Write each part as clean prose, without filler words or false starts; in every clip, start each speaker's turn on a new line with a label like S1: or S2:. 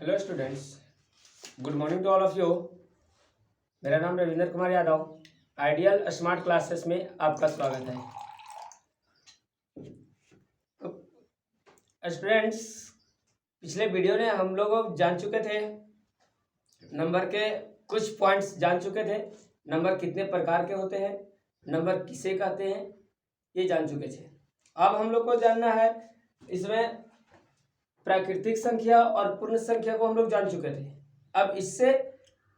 S1: Hello students, good morning to all of you. मेरा नाम Ravindra Kumar Yadav. Ideal Smart Classes में आपका स्वागत है। तो स्टूडेंट्स, पिछले वीडियो में हम लोग जान चुके थे, नंबर के कुछ पॉइंट्स जान चुके थे। नंबर कितने प्रकार के होते हैं, नंबर किसे कहते हैं, ये जान चुके थे। अब हम लोग को जानना है, इसमें प्राकृतिक संख्या और पूर्ण संख्या को हम लोग जान चुके थे। अब इससे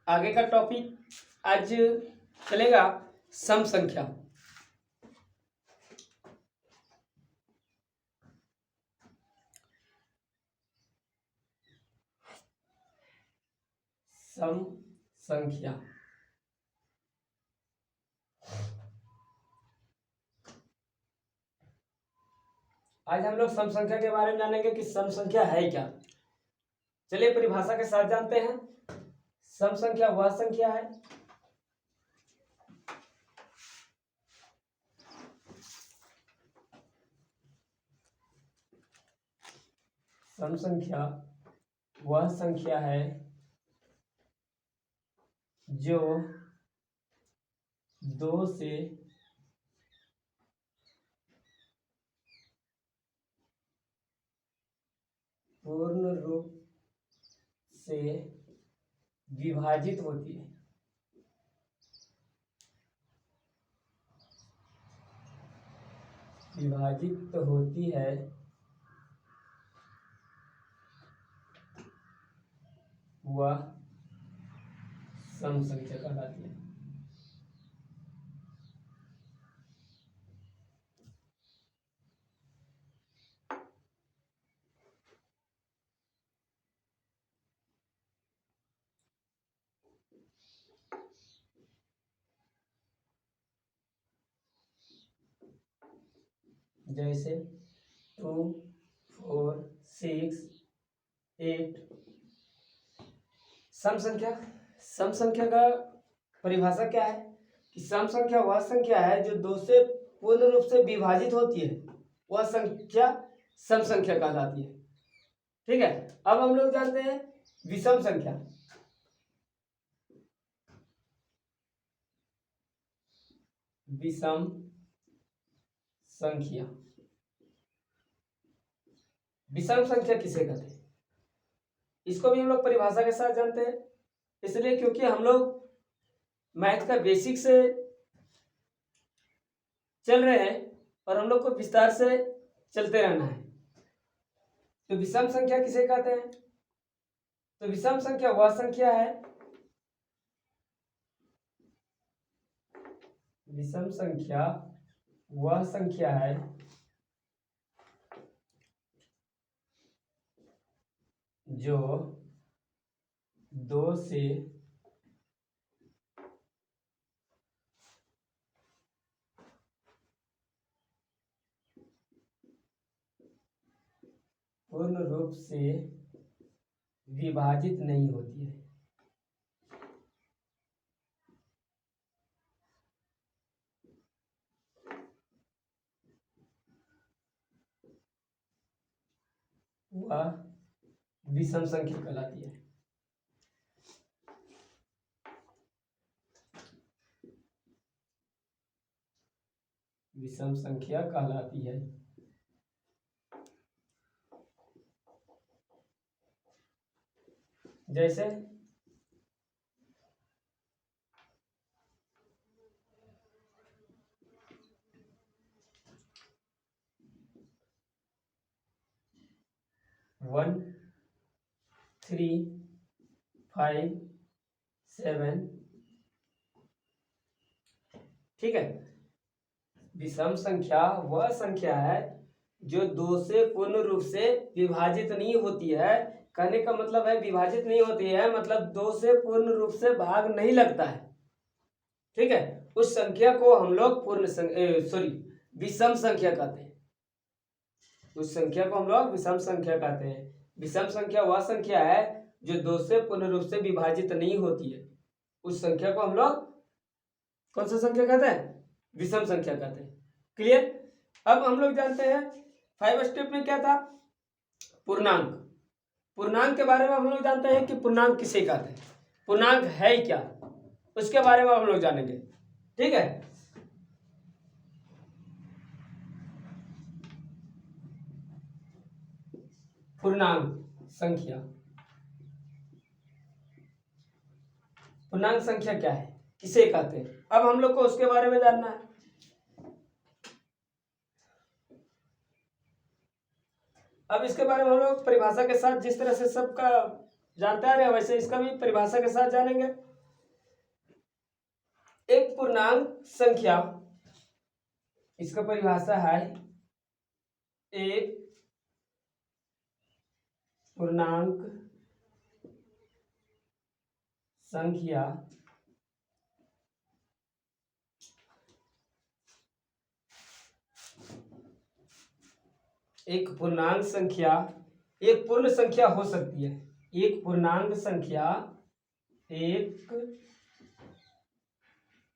S1: आगे का टॉपिक आज चलेगा सम संख्या। सम संख्या आज हम लोग सम संख्या के बारे में जानेंगे कि सम संख्या है क्या। चलिए परिभाषा के साथ जानते हैं। सम संख्या वह संख्या है सम संख्या वह संख्या है जो दो से पूर्ण रूप से विभाजित होती है। विभाजित होती है वह सम संख्या कहलाती है। जैसे 2, 4, 6, 8। सम संख्या का परिभाषा क्या है कि सम संख्या वह संख्या है जो दो से पूर्ण रूप से विभाजित होती है, वह संख्या सम संख्या कहलाती है। ठीक है। अब हम लोग जानते हैं विषम संख्या। विषम संख्या विषम संख्या किसे कहते हैं, इसको भी हम लोग परिभाषा के साथ जानते हैं। इसलिए क्योंकि हम लोग मैथ का बेसिक से चल रहे हैं और हम लोग को विस्तार से चलते रहना है। तो विषम संख्या किसे कहते हैं? तो विषम संख्या वह संख्या है विषम संख्या वह संख्या है जो दो से पूर्ण रूप से विभाजित नहीं होती है। वह विषम संख्या कहलाती है। विषम संख्या कहलाती है। जैसे 1, 3, 5, 7। ठीक है। विषम संख्या वह संख्या है जो दो से पूर्ण रूप से विभाजित नहीं होती है। कहने का मतलब है विभाजित नहीं होती है, मतलब दो से पूर्ण रूप से भाग नहीं लगता है। ठीक है। उस संख्या को हम लोग विषम संख्या कहते हैं। उस संख्या को हम लोग विषम संख्या कहते हैं। विषम संख्या वह संख्या है जो दो से पूर्ण रूप से विभाजित नहीं होती है। उस संख्या को हम लोग कौन सा संख्या कहते हैं? विषम संख्या कहते हैं। क्लियर। अब हम लोग जानते हैं 5 स्टेप में क्या था? पूर्णांक। पूर्णांक के बारे में हम लोग जानते हैं कि पूर्णांक किसे कहते हैं, पूर्णांक है क्या, उसके बारे में हम लोग जानेंगे। ठीक है, पूर्णांक संख्या, पूर्णांक संख्या क्या है, किसे कहते हैं, अब हम लोग को उसके बारे में जानना है। अब इसके बारे में हम लोग परिभाषा के साथ, जिस तरह से सबका जानते आ रहे हैं वैसे इसका भी परिभाषा के साथ जानेंगे। एक पूर्णांक संख्या, इसका परिभाषा है एक पूर्णांक संख्या एक पूर्णांक संख्या एक पूर्ण संख्या हो सकती है। एक पूर्णांक संख्या एक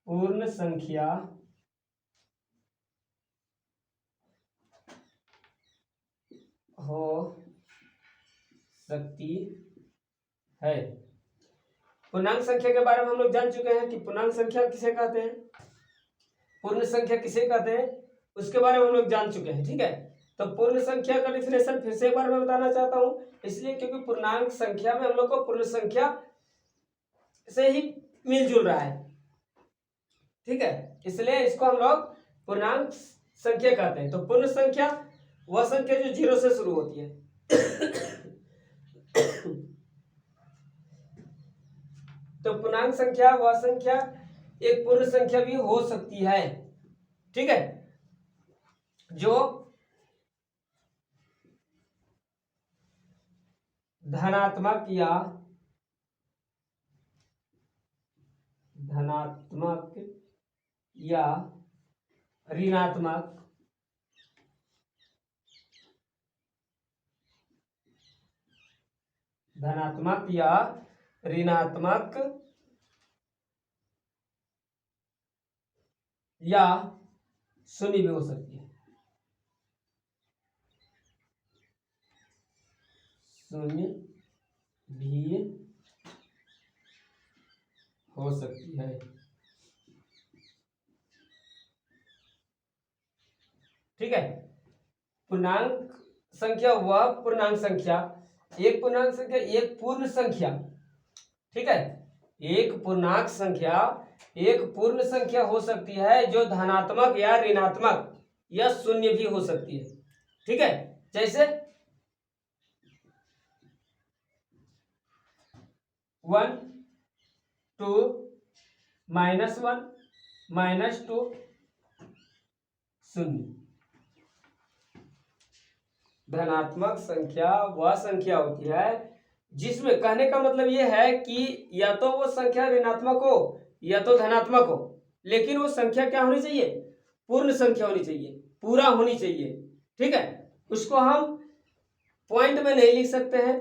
S1: पूर्ण संख्या हो सकती है। पूर्णांक संख्या के बारे में हम लोग जान चुके हैं कि पूर्णांक संख्या किसे कहते हैं, पूर्ण संख्या किसे कहते हैं, उसके बारे में हम लोग जान चुके हैं। ठीक है, तो पूर्ण संख्या का डिफिनेशन फिर से एक बार मैं बताना चाहता हूं, इसलिए क्योंकि पूर्णांक संख्या में हम लोग को पूर्ण संख्या से ही मिलजुल रहा है। ठीक है, इसलिए इसको हम लोग पूर्णांक संख्या कहते हैं। तो पूर्ण संख्या वह संख्या जो 0 से शुरू होती है। तो पूर्णांक संख्या वह संख्या एक पूर्ण संख्या भी हो सकती है। ठीक है, जो धनात्मक या ऋणात्मक धनात्मक या ऋणात्मक या शून्य भी हो सकती है। शून्य भी हो सकती है। ठीक है, पूर्णांक संख्या वह पूर्णांक संख्या एक पूर्णांक संख्या एक पूर्ण संख्या। ठीक है, एक पूर्णांक संख्या एक पूर्ण संख्या हो सकती है जो धनात्मक या ऋणात्मक या शून्य भी हो सकती है। ठीक है, जैसे 1 2 -1 -2 0। धनात्मक संख्या वह संख्या होती है जिसमें, कहने का मतलब यह है कि या तो वो संख्या ऋणात्मक हो या तो धनात्मक हो, लेकिन वो संख्या क्या होनी चाहिए, पूर्ण संख्या होनी चाहिए, पूरा होनी चाहिए। ठीक है, उसको हम पॉइंट में नहीं लिख सकते हैं।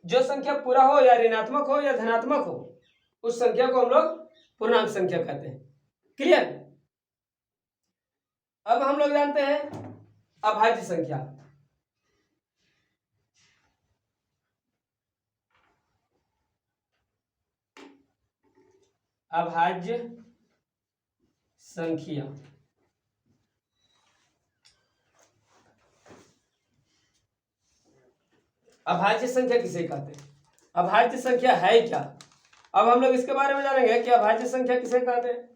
S1: जो संख्या पूरा हो या ऋणात्मक हो या धनात्मक हो, उस संख्या को हम लोग पूर्णांक संख्या कहते हैं। क्लियर? अब हम लोग जानते हैं अभाज्य संख्या। अभाज्य संख्या अभाज्य संख्या किसे कहते हैं, अभाज्य संख्या है क्या, अब हम लोग इसके बारे में जानेंगे कि अभाज्य संख्या किसे कहते हैं।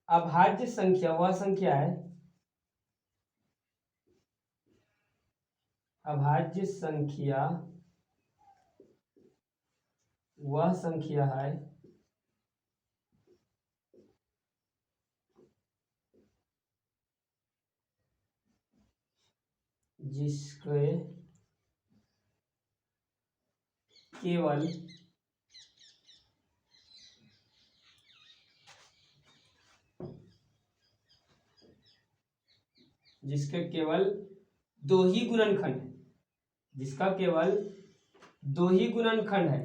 S1: अभाज्य संख्या वह संख्या है, अभाज्य संख्या वह संख्या है जिसके केवल दो ही गुणनखंड है, जिसका केवल दो ही गुणनखंड है,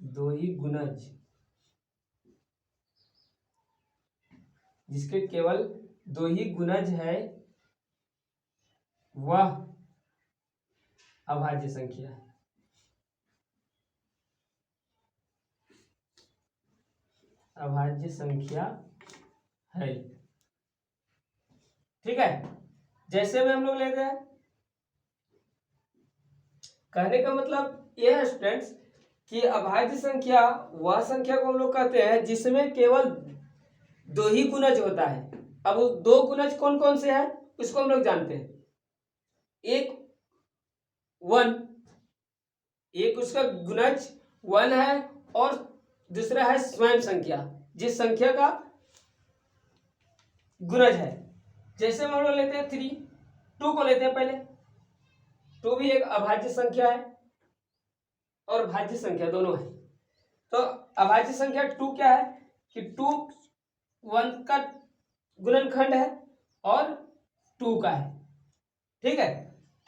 S1: दो ही गुणज, जिसके केवल दो ही गुणज है वह अभाज्य संख्या है। अभाज्य संख्या है, ठीक है। जैसे में हम लोग लेते हैं, कहने का मतलब यह है स्टूडेंट्स कि अभाज्य संख्या वह संख्या को हम लोग कहते हैं जिसमें केवल दो ही गुणज होता है। अब वो दो गुणज कौन कौन से हैं उसको हम लोग जानते हैं। एक वन, एक उसका गुणज वन है और दूसरा है स्वयं संख्या, जिस संख्या का गुणज है। जैसे हम लोग लेते हैं थ्री, टू को लेते हैं पहले। टू भी एक अभाज्य संख्या है और भाज्य संख्या दोनों है। तो अभाज्य संख्या टू क्या है कि टू वन का गुणनखंड है और टू का है, ठीक है।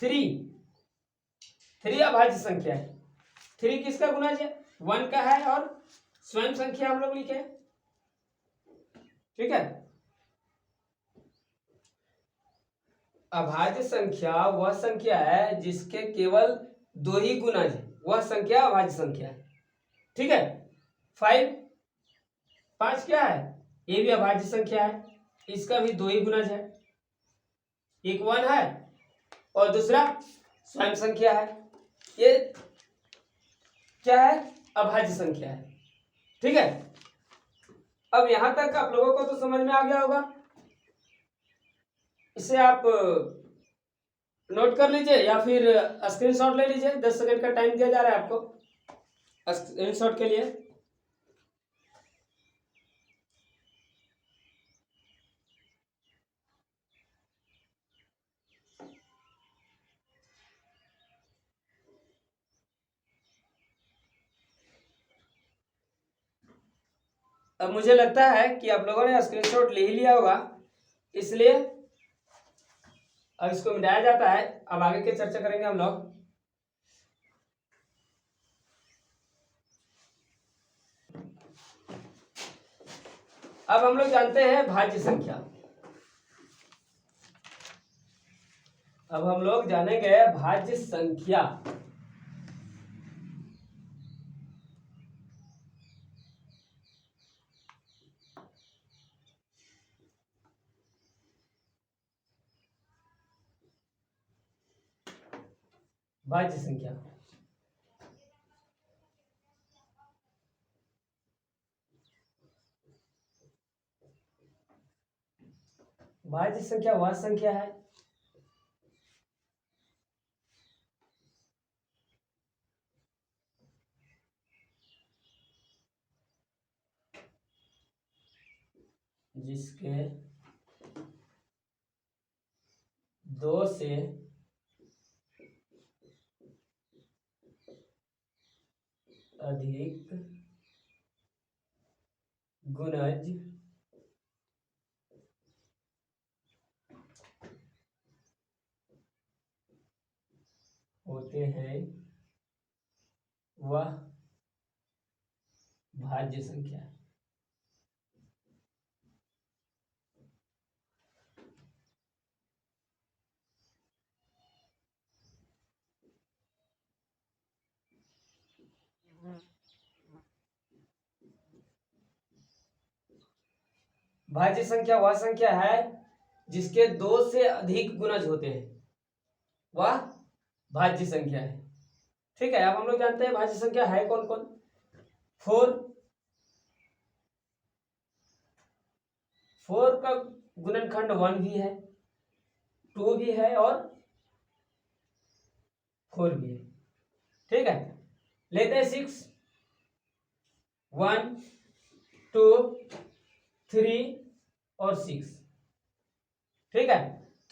S1: थ्री, थ्री अभाज्य संख्या है। थ्री किसका गुणज है? वन का है और स्वयं संख्या हम लोग लिखे, ठीक है। अभाज्य संख्या वह संख्या है जिसके केवल दो ही गुणज है, वह संख्या अभाज्य संख्या है, ठीक है। फाइव, पांच क्या है? ये भी अभाज्य संख्या है, इसका भी दो ही गुणज है, एक वन है और दूसरा स्वयं संख्या है। ये क्या है? अभाज्य संख्या है, ठीक है। अब यहां तक आप लोगों को तो समझ में आ गया होगा। इसे आप नोट कर लीजिए या फिर स्क्रीनशॉट ले लीजिए। 10 सेकंड का टाइम दिया जा रहा है आपको स्क्रीनशॉट के लिए। अब मुझे लगता है कि आप लोगों ने स्क्रीनशॉट ले ही लिया होगा, इसलिए अब इसको मिटाया जाता है। अब आगे की चर्चा करेंगे हम लोग। अब हम लोग जानते हैं भाज्य संख्या। अब हम लोग जानेंगे भाज्य संख्या। भाज्य संख्या भाज्य संख्या वह संख्या है जिसके दो से अधिक गुणज होते हैं वह भाज्य संख्या है। भाज्य संख्या वह संख्या है जिसके दो से अधिक गुणज होते हैं, वह भाज्य संख्या है, ठीक है। अब हम लोग जानते हैं भाज्य संख्या है कौन कौन। फोर, फोर का गुणनखंड वन भी है, टू भी है और फोर भी है, ठीक है। लेते हैं सिक्स, वन, टू, थ्री और सिक्स, ठीक है।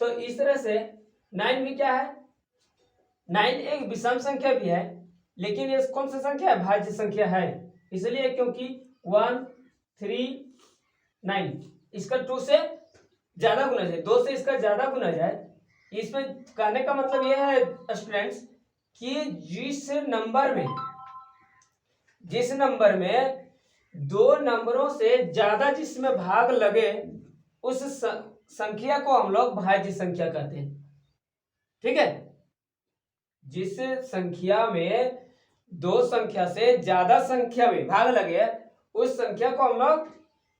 S1: तो इस तरह से नाइन भी क्या है? नाइन एक विषम संख्या भी है, लेकिन ये कौन सा संख्या है? भाज्य संख्या है, इसलिए क्योंकि वन, थ्री, नाइन इसका टू से ज्यादा गुणज है, दो से इसका ज्यादा गुणज है, इसमें कहने का मतलब यह है स्टूडेंट्स कि जिस नंबर में दो नंबरों से ज्यादा जिसमें भाग लगे उस संख्या को हम लोग भाज्य संख्या कहते हैं। ठीक है, जिस संख्या में दो संख्या से ज्यादा संख्या में भाग लगे उस संख्या को हम लोग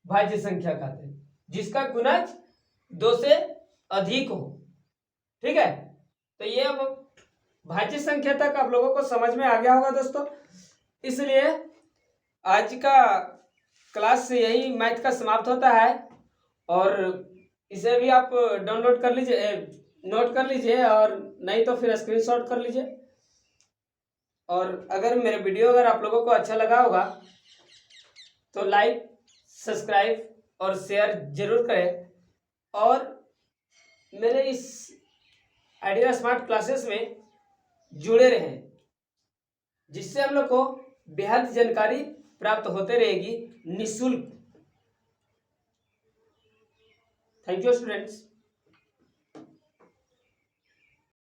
S1: भाज्य संख्या कहते हैं, जिसका गुणज दो से अधिक हो। ठीक है, तो ये अब भाज्य संख्या तक आप लोगों को समझ में आ गया होगा दोस्तों। इसलिए आज का क्लास से यही मैथ का समाप्त होता है, और इसे भी आप डाउनलोड कर लीजिए, नोट कर लीजिए, और नहीं तो फिर स्क्रीनशॉट कर लीजिए। और अगर मेरे वीडियो अगर आप लोगों को अच्छा लगा होगा तो लाइक, सब्सक्राइब और शेयर जरूर करें, और मेरे इस आइडिया स्मार्ट क्लासेस में जुड़े रहें, जिससे हम लोग को बेहद जानकारी प्राप्त होते रहेगी निःशुल्क। Thank you students.